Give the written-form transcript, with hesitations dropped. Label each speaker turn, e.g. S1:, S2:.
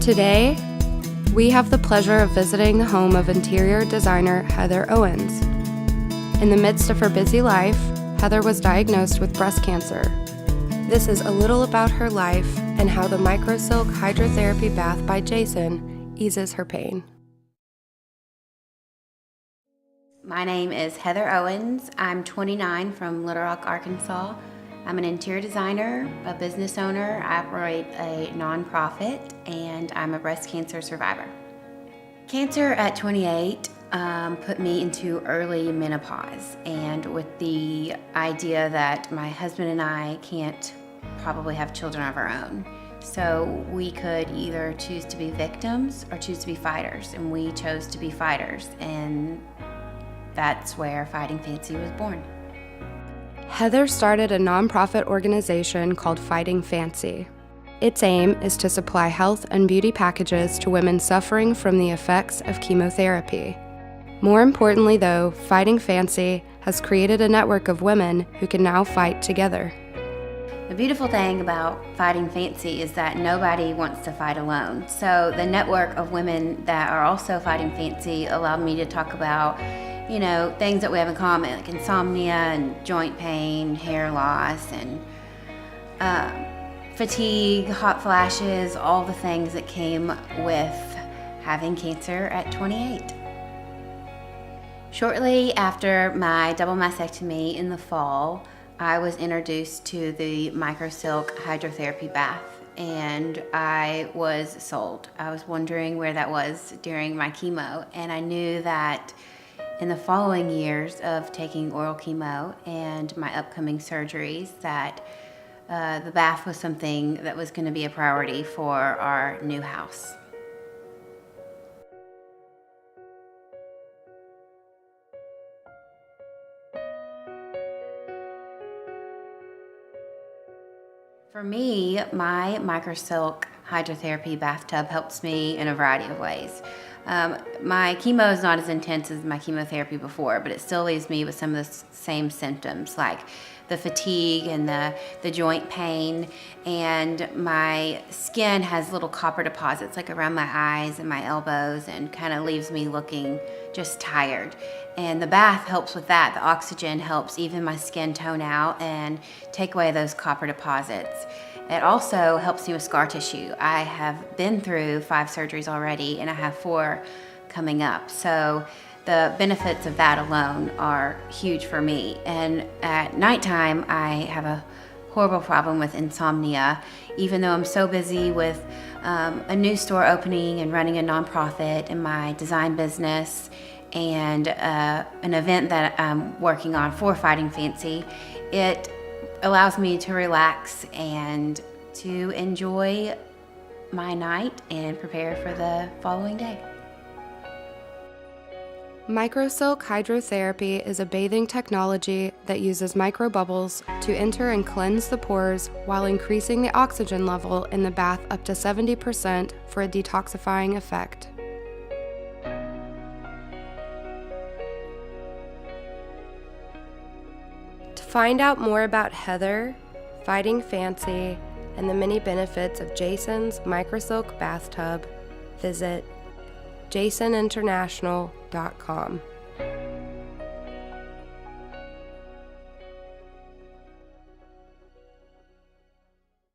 S1: Today, we have the pleasure of visiting the home of interior designer Heather Owens. In the midst of her busy life, Heather was diagnosed with breast cancer. This is a little about her life and how the MicroSilk hydrotherapy bath by Jason eases her pain.
S2: My name is Heather Owens. I'm 29 from Little Rock, Arkansas. I'm an interior designer, a business owner. I operate a nonprofit, and I'm a breast cancer survivor. Cancer at 28 put me into early menopause, and with the idea that my husband and I can't probably have children of our own. So we could either choose to be victims or choose to be fighters, and we chose to be fighters, and that's where Fighting Fancy was born.
S1: Heather started a nonprofit organization called Fighting Fancy. Its aim is to supply health and beauty packages to women suffering from the effects of chemotherapy. More importantly, though, Fighting Fancy has created a network of women who can now fight together.
S2: The beautiful thing about Fighting Fancy is that nobody wants to fight alone. So the network of women that are also Fighting Fancy allowed me to talk about things that we have in common, like insomnia and joint pain, hair loss, and fatigue, hot flashes, all the things that came with having cancer at 28. Shortly after my double mastectomy in the fall, I was introduced to the MicroSilk hydrotherapy bath, and I was sold. I was wondering where that was during my chemo, and I knew that in the following years of taking oral chemo and my upcoming surgeries that the bath was something that was going to be a priority for our new house. For me, my MicroSilk hydrotherapy bathtub helps me in a variety of ways. My chemo is not as intense as my chemotherapy before, but it still leaves me with some of the same symptoms, like the fatigue and the joint pain, and my skin has little copper deposits like around my eyes and my elbows, and kind of leaves me looking just tired. And the bath helps with that. The oxygen helps even my skin tone out and take away those copper deposits. It also helps me with scar tissue. I have been through 5 surgeries already, and I have 4 coming up. So the benefits of that alone are huge for me. And at nighttime, I have a horrible problem with insomnia. Even though I'm so busy with a new store opening and running a nonprofit and my design business and an event that I'm working on for Fighting Fancy, it allows me to relax and to enjoy my night and prepare for the following day.
S1: MicroSilk hydrotherapy is a bathing technology that uses microbubbles to enter and cleanse the pores while increasing the oxygen level in the bath up to 70% for a detoxifying effect. To find out more about Heather, Fighting Fancy, and the many benefits of Jason's MicroSilk bathtub, visit jasoninternational.com.